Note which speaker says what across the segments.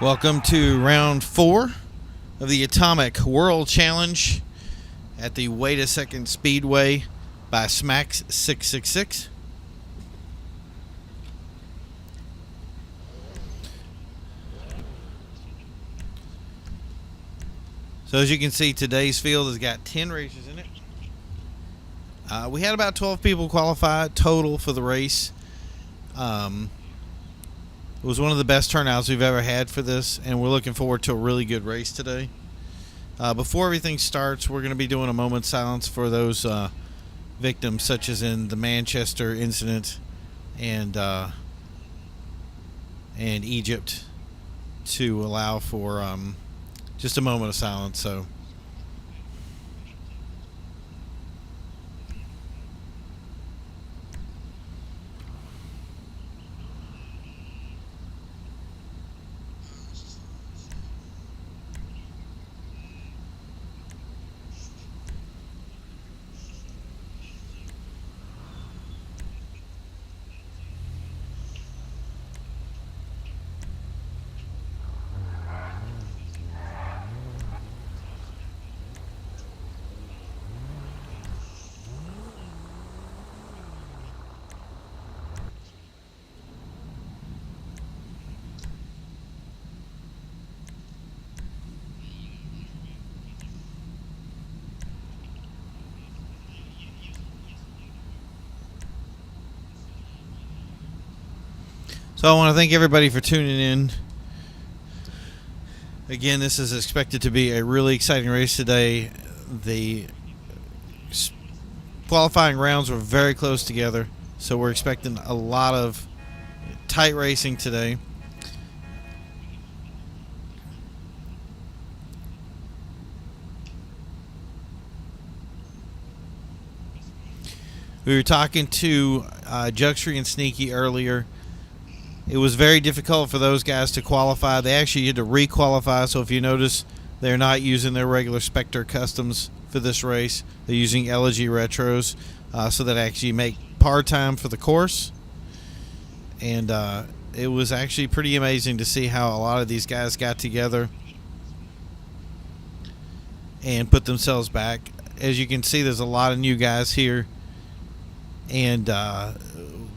Speaker 1: Welcome to round 4 of the Atomic World Challenge at the Wait a Second Speedway by Smacks 666. So as you can see, today's field has got 10 racers in it. We had about 12 people qualify total for the race. It was one of the best turnouts we've ever had for this, and we're looking forward to a really good race today. Before everything starts, we're going to be doing a moment's silence for those victims, such as in the Manchester incident and Egypt, to allow for just a moment of silence. So. So I want to thank everybody for tuning in. Again, this is expected to be a really exciting race today. The qualifying rounds were very close together, so we're expecting a lot of tight racing today. We were talking to Juxtree and Sneaky earlier. It was very difficult for those guys to qualify. They actually had to re-qualify, so if you notice, they're not using their regular Spectre Customs for this race. They're using Elegy Retros, so that actually make par time for the course. And it was actually pretty amazing to see how a lot of these guys got together and put themselves back. As you can see, there's a lot of new guys here. And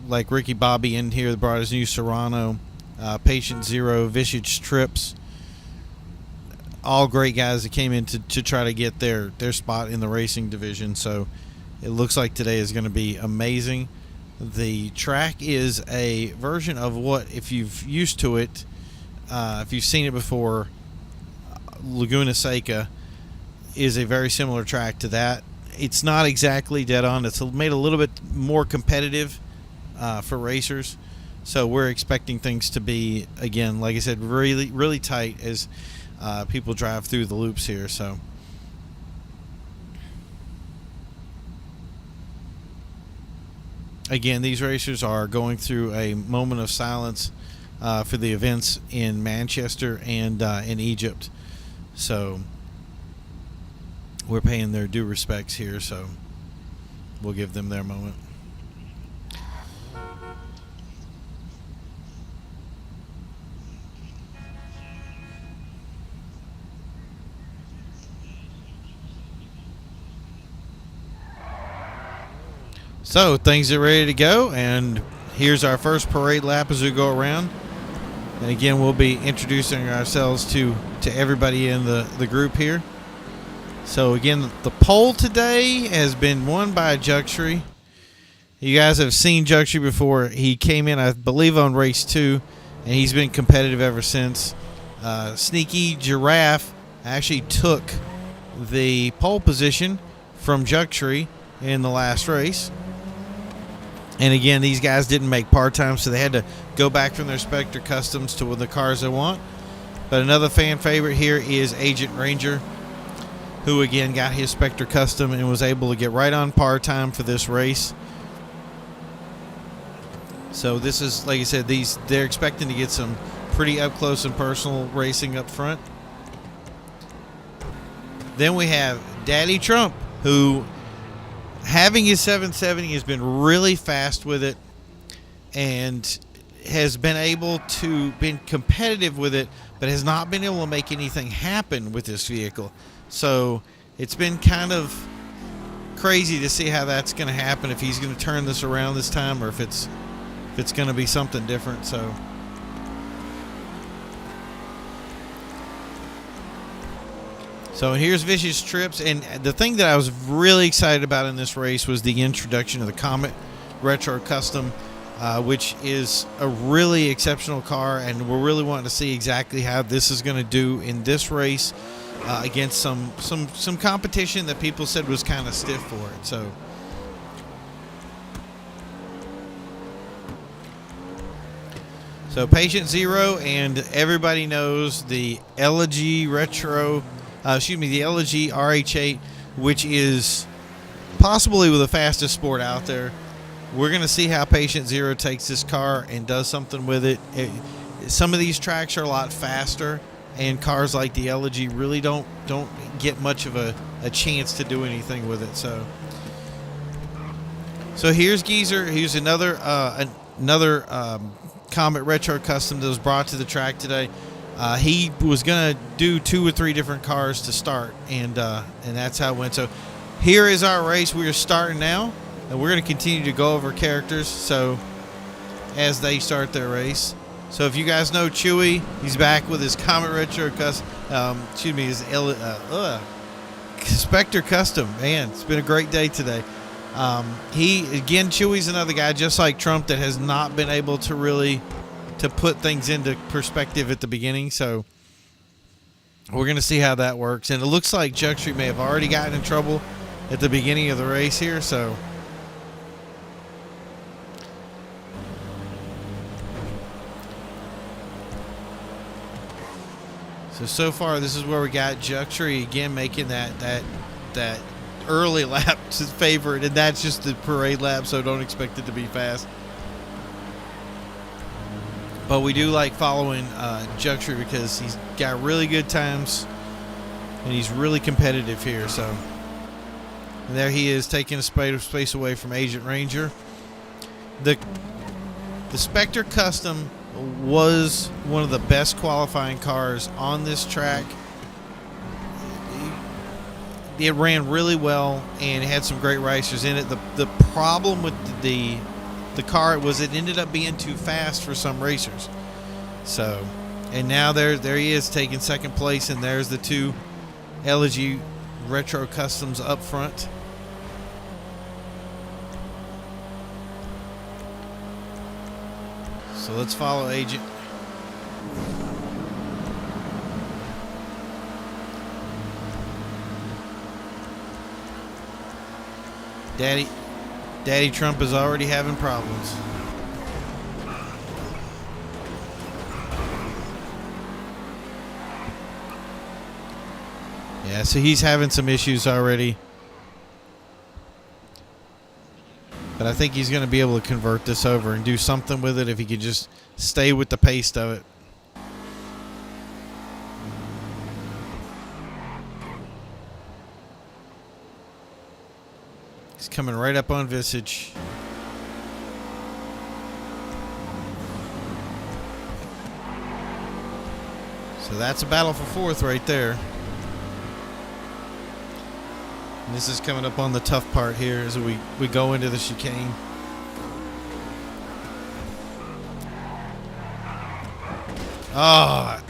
Speaker 1: like Ricky Bobby in here that brought his new Serrano, Patient Zero, Visage Trips. All great guys that came in to try to get their spot in the racing division. So it looks like today is going to be amazing. The track is a version of what, if you've used to it, if you've seen it before, Laguna Seca is a very similar track to that. It's not exactly dead on. It's made a little bit more competitive for racers. So we're expecting things to be, again, like I said, really, really tight as people drive through the loops here. So again, these racers are going through a moment of silence for the events in Manchester and in Egypt. So we're paying their due respects here, so we'll give them their moment. So things are ready to go, and here's our first parade lap as we go around. And again, we'll be introducing ourselves to everybody in the group here. So again, the pole today has been won by Juxtree. You guys have seen Juxtree before. He came in, I believe, on race 2, and he's been competitive ever since. Sneaki Gyraffe actually took the pole position from Juxtree in the last race. And again, these guys didn't make par time, so they had to go back from their Spectre Customs to the cars they want. But another fan favorite here is Agent Ranger, who again got his Spectre Custom and was able to get right on par time for this race. So this is, like I said, they're expecting to get some pretty up close and personal racing up front. Then we have Daddy Trump, who, having his 770, has been really fast with it, and has been able to been competitive with it, but has not been able to make anything happen with this vehicle. So it's been kind of crazy to see how that's going to happen, if he's going to turn this around this time, or if it's going to be something different. So here's Vicious Trips, and the thing that I was really excited about in this race was the introduction of the Comet Retro Custom, which is a really exceptional car, and we're really wanting to see exactly how this is going to do in this race against some competition that people said was kind of stiff for it. So Patient Zero, and everybody knows the Elegy Retro, the Elegy RH8, which is possibly the fastest sport out there. We're going to see how Patient Zero takes this car and does something with it. Some of these tracks are a lot faster, and cars like the Elegy really don't get much of a chance to do anything with it. So here's Geezer. Here's another Comet Retro Custom that was brought to the track today. He was going to do 2 or 3 different cars to start, and that's how it went. So here is our race. We are starting now. And we're going to continue to go over characters as they start their race. So if you guys know Chewy, he's back with his Comet Retro Custom. His Spectre Custom. Man, it's been a great day today. Chewy's another guy just like Trump that has not been able to really put things into perspective at the beginning. So we're going to see how that works. And it looks like Jug Street may have already gotten in trouble at the beginning of the race here. So far, this is where we got Juxtree again making that early lap favorite, and that's just the parade lap, so don't expect it to be fast. But we do like following Juxtree because he's got really good times, and he's really competitive here. And there he is, taking a space away from Agent Ranger. The Spectre Custom was one of the best qualifying cars on this track. It ran really well and had some great racers in it. The problem with the car was it ended up being too fast for some racers. And now there he is taking second place, and there's the 2 Elegy Retro Customs up front. So let's follow Agent. Daddy Trump is already having problems. Yeah, so he's having some issues already. But I think he's going to be able to convert this over and do something with it if he could just stay with the pace of it. He's coming right up on Visage. So that's a battle for 4th right there. And this is coming up on the tough part here as we go into the chicane. Oh.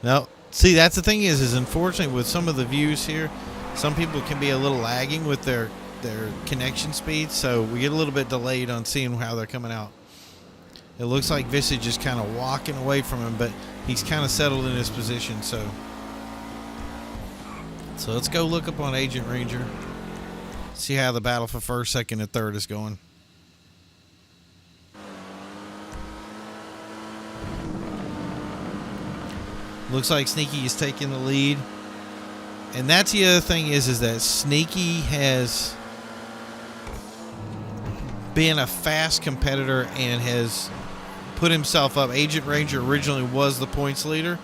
Speaker 1: Now, see, that's the thing is unfortunately with some of the views here, some people can be a little lagging with their connection speed, so we get a little bit delayed on seeing how they're coming out. It looks like Visage is kind of walking away from him, but he's kind of settled in his position, so let's go look up on Agent Ranger. See how the battle for 1st, 2nd, and 3rd is going. Looks like Sneaky is taking the lead. And that's the other thing is that Sneaky has been a fast competitor and has put himself up. Agent Ranger originally was the points leader.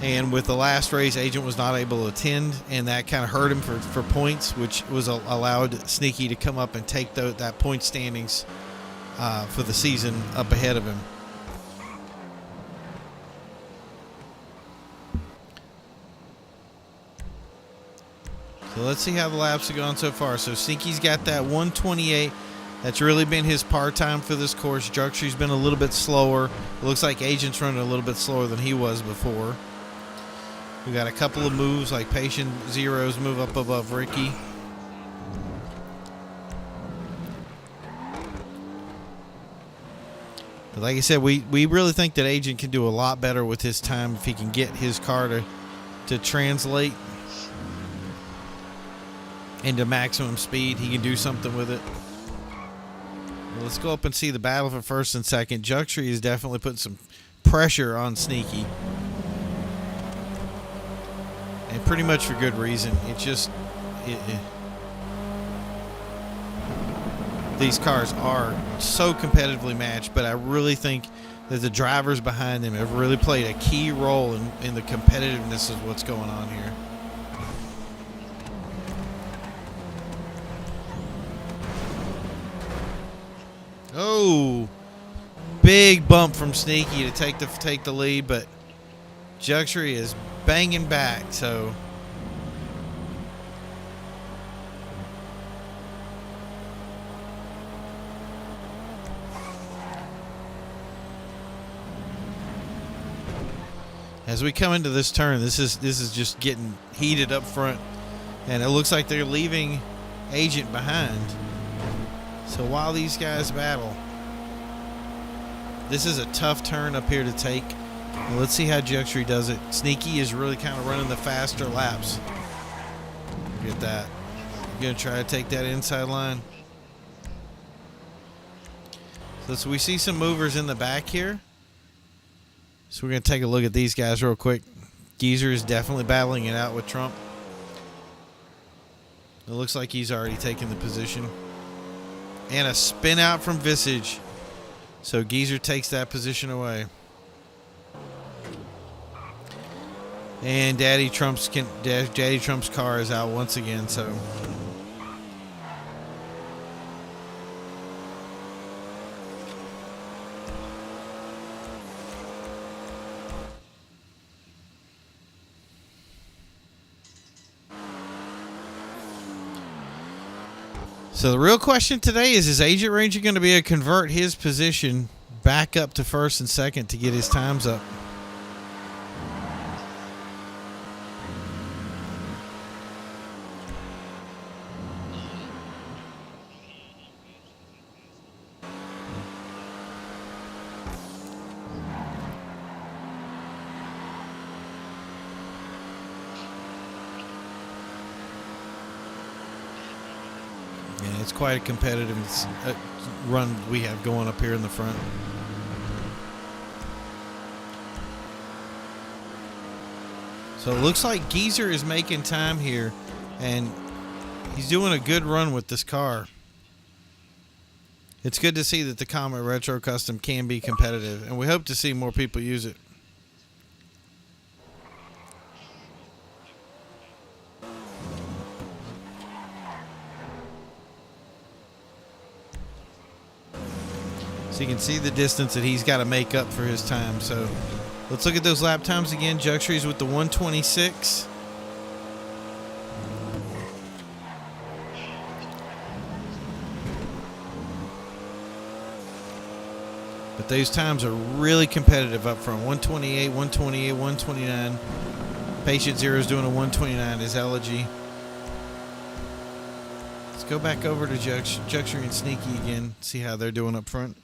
Speaker 1: And with the last race, Agent was not able to attend, and that kind of hurt him for points, which was allowed Sneaky to come up and take that point standings for the season up ahead of him. So let's see how the laps have gone so far. So Sneaky's got that 128. That's really been his par time for this course. Juxtry's been a little bit slower. It looks like Agent's running a little bit slower than he was before. We got a couple of moves like Patient Zeros move up above Ricky. But like I said, we really think that Agent can do a lot better with his time if he can get his car to translate into maximum speed. He can do something with it. Well, let's go up and see the battle for first and second. Juxtry is definitely putting some pressure on Sneaky. And pretty much for good reason. These cars are so competitively matched, but I really think that the drivers behind them have really played a key role in the competitiveness of what's going on here. Oh, big bump from Sneaky to take the lead, but Juxtry is banging back. So as we come into this turn, this is just getting heated up front, and it looks like they're leaving Agent behind. So while these guys battle, this is a tough turn up here to take. Well, let's see how Juxtry does it. Sneaky is really kind of running the faster laps. Look at that. I'm going to try to take that inside line. So we see some movers in the back here. So we're going to take a look at these guys real quick. Geezer is definitely battling it out with Trump. It looks like he's already taken the position. And a spin out from Visage. So Geezer takes that position away. And Daddy Trump's car is out once again. So the real question today is Agent Ranger going to be able to convert his position back up to first and second to get his times up? It's quite a competitive run we have going up here in the front. So it looks like Geezer is making time here, and he's doing a good run with this car. It's good to see that the Comet Retro Custom can be competitive, and we hope to see more people use it. So you can see the distance that he's got to make up for his time. So let's look at those lap times again. Juxtry's with the 126. But those times are really competitive up front. 128, 128, 129. Patient Zero is doing a 129 as Elegy. Let's go back over to Juxtry and Sneaky again, see how they're doing up front.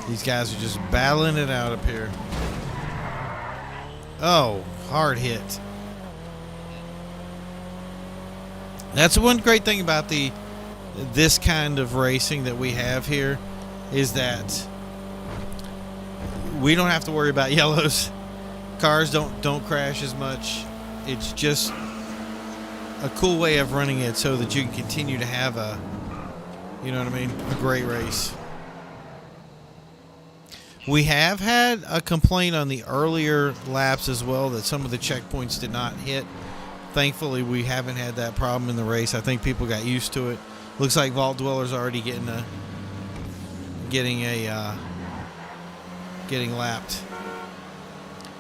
Speaker 1: These guys are just battling it out up here. Oh, hard hit. That's one great thing about this kind of racing that we have here, is that we don't have to worry about yellows. Cars don't crash as much. It's just a cool way of running it so that you can continue to have a great race. We have had a complaint on the earlier laps as well that some of the checkpoints did not hit. Thankfully, we haven't had that problem in the race. I think people got used to it. Looks like Vault Dweller's already getting lapped.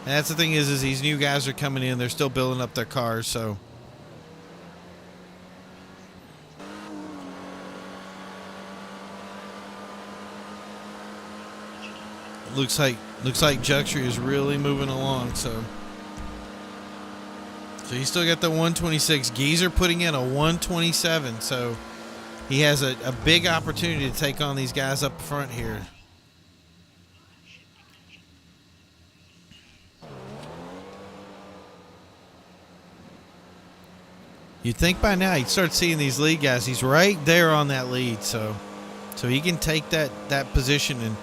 Speaker 1: And that's the thing is these new guys are coming in. They're still building up their cars, so. Looks like Juxtry is really moving along, so he's still got the 126. Geezer putting in a 127, so he has a big opportunity to take on these guys up front here. You'd think by now he'd start seeing these lead guys. He's right there on that lead, so he can take that position and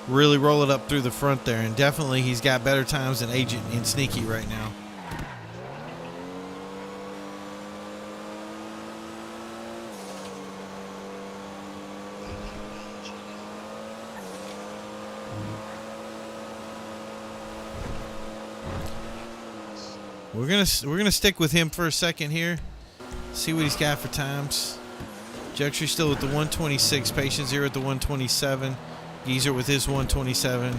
Speaker 1: really roll it up through the front there. And definitely he's got better times than Agent and Sneaky right now. We're gonna stick with him for a second here. See what he's got for times. Juxtry still with the 126. Patience here at the 127. Geezer with his 127.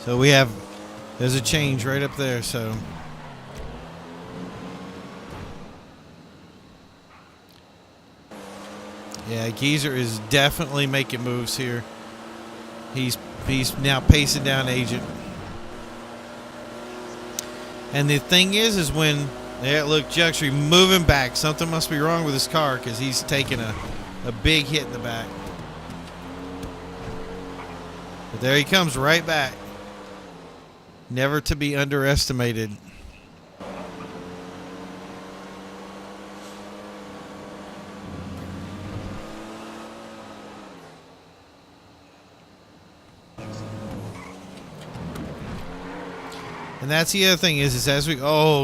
Speaker 1: So there's a change right up there, so. Yeah, Geezer is definitely making moves here. He's now pacing down Agent. And the thing is when, yeah, look, Juxtry moving back. Something must be wrong with his car because he's taking a big hit in the back. But there he comes right back. Never to be underestimated. And that's the other thing is as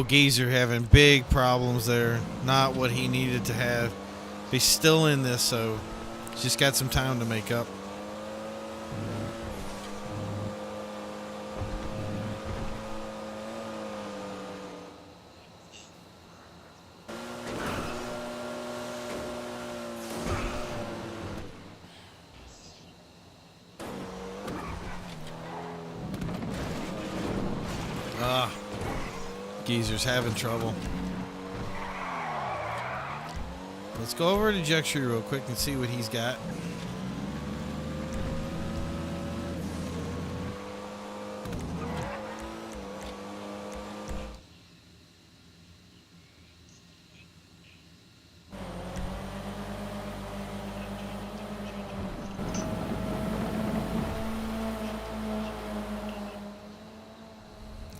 Speaker 1: Geezer having big problems there. Not what he needed to have. But he's still in this, so he's just got some time to make up. Geezer's having trouble. Let's go over to Juxtry real quick and see what he's got.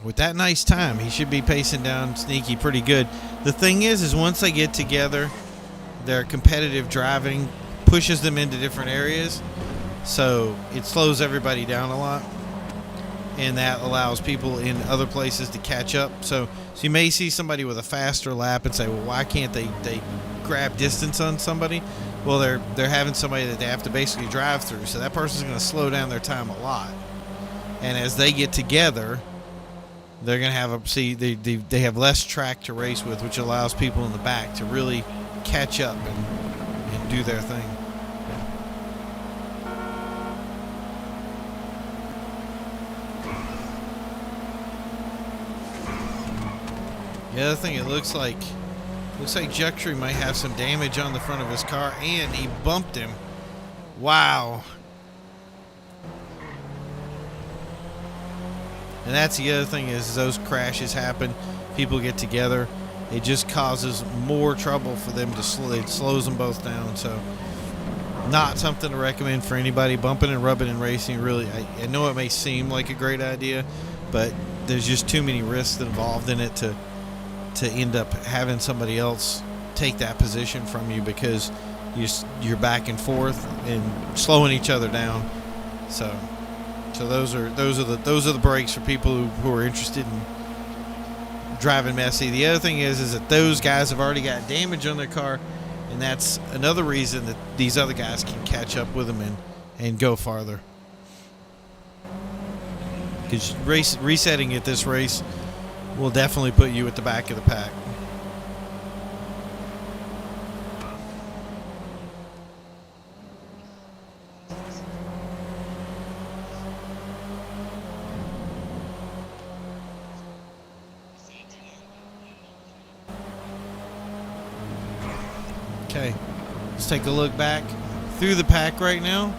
Speaker 1: With that nice time, he should be pacing down Sneaky pretty good. The thing is once they get together, their competitive driving pushes them into different areas. So it slows everybody down a lot. And that allows people in other places to catch up. So you may see somebody with a faster lap and say, well, why can't they grab distance on somebody? Well, they're having somebody that they have to basically drive through. So that person's going to slow down their time a lot. And as they get together, they're going to have they have less track to race with, which allows people in the back to really catch up and do their thing. The other thing, it looks like Juxtry might have some damage on the front of his car, and he bumped him. Wow. And that's the other thing is those crashes happen. People get together. It just causes more trouble for them it slows them both down. So not something to recommend for anybody. Bumping and rubbing and racing, really, I know it may seem like a great idea, but there's just too many risks involved in it to end up having somebody else take that position from you because you're back and forth and slowing each other down. So those are the breaks for people who are interested in driving messy. The other thing is that those guys have already got damage on their car, and that's another reason that these other guys can catch up with them and go farther. Because resetting at this race will definitely put you at the back of the pack. Okay, let's take a look back through the pack right now.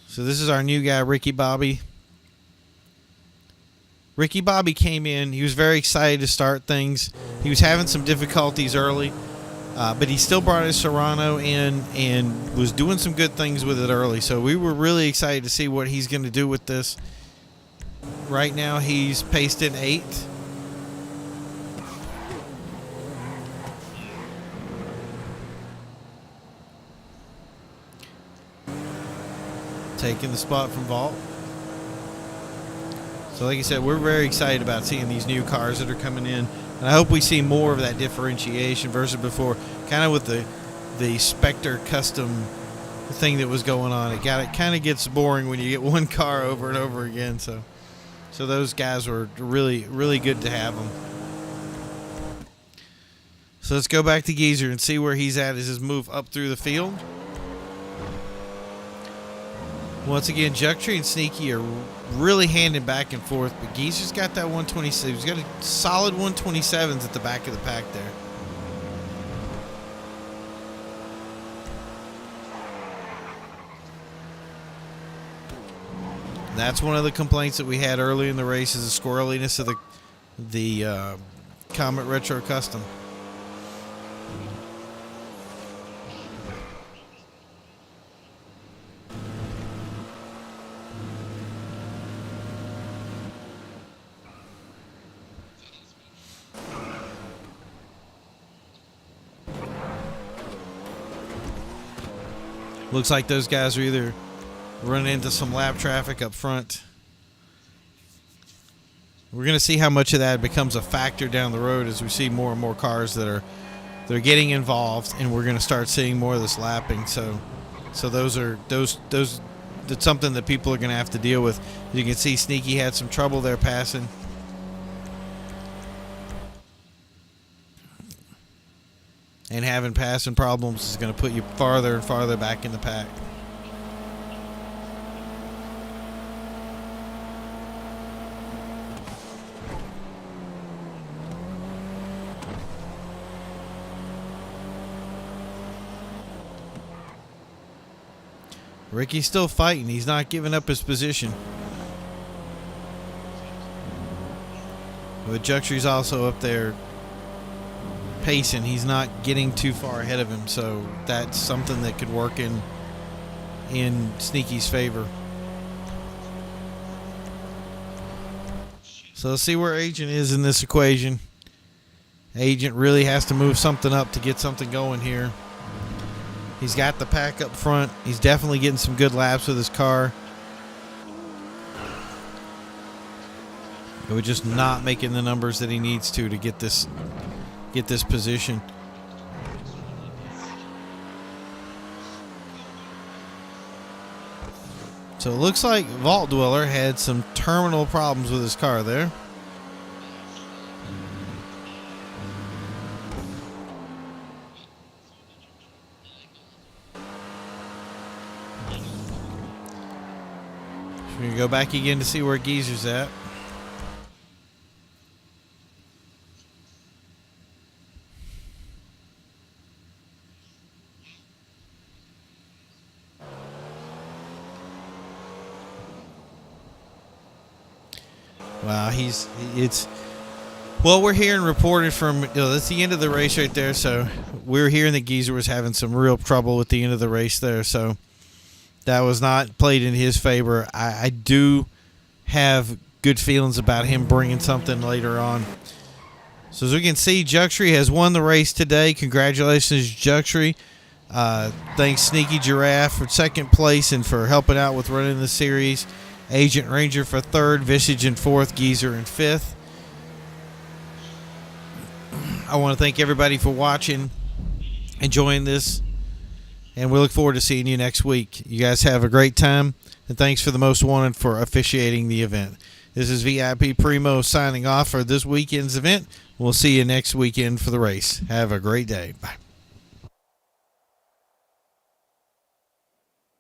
Speaker 1: So this is our new guy, Ricky Bobby. Ricky Bobby came in. He was very excited to start things. He was having some difficulties early, but he still brought his Serrano in and was doing some good things with it early. So we were really excited to see what he's going to do with this. Right now he's paced in 8th. Taking the spot from Vault. So like I said, we're very excited about seeing these new cars that are coming in, and I hope we see more of that differentiation versus before, kind of with the Spectre custom thing that was going on. It kind of gets boring when you get one car over and over again. So those guys were really, really good to have them. So let's go back to Geezer and see where he's at as his move up through the field. Once again, Jucktree and Sneaky are really handing back and forth, but Geezer's got that 127. He's got a solid 127s at the back of the pack there. And that's one of the complaints that we had early in the race, is the squirreliness of the Comet Retro Custom. Looks like those guys are either running into some lap traffic up front. We're going to see how much of that becomes a factor down the road as we see more and more cars that are getting involved, and we're going to start seeing more of this lapping. So that's something that people are going to have to deal with. You can see Sneaky had some trouble there passing. And having passing problems is going to put you farther and farther back in the pack. Ricky's still fighting. He's not giving up his position. But Juxtry's also up there pacing. He's not getting too far ahead of him, so that's something that could work in Sneaky's favor. So let's see where Agent is in this equation. Agent really has to move something up to get something going here. He's got the pack up front. He's definitely getting some good laps with his car. But we're just not making the numbers that he needs to get this position. So it looks like Vault Dweller had some terminal problems with his car there. We're going to go back again to see where Geezer's at. Wow, well, we're hearing reported from, that's the end of the race right there. So we're hearing that Geezer was having some real trouble at the end of the race there. So that was not played in his favor. I do have good feelings about him bringing something later on. So as we can see, Juxtree has won the race today. Congratulations, Juxtree. Thanks Sneaki Gyraffe for second place and for helping out with running the series. Agent Ranger for third, Visage in fourth, Geezer in fifth. I want to thank everybody for watching, enjoying this, and we look forward to seeing you next week. You guys have a great time, and thanks for the Most Wanted for officiating the event. This is vipprimo signing off for this weekend's event. We'll see you next weekend for the race. Have a great day. Bye.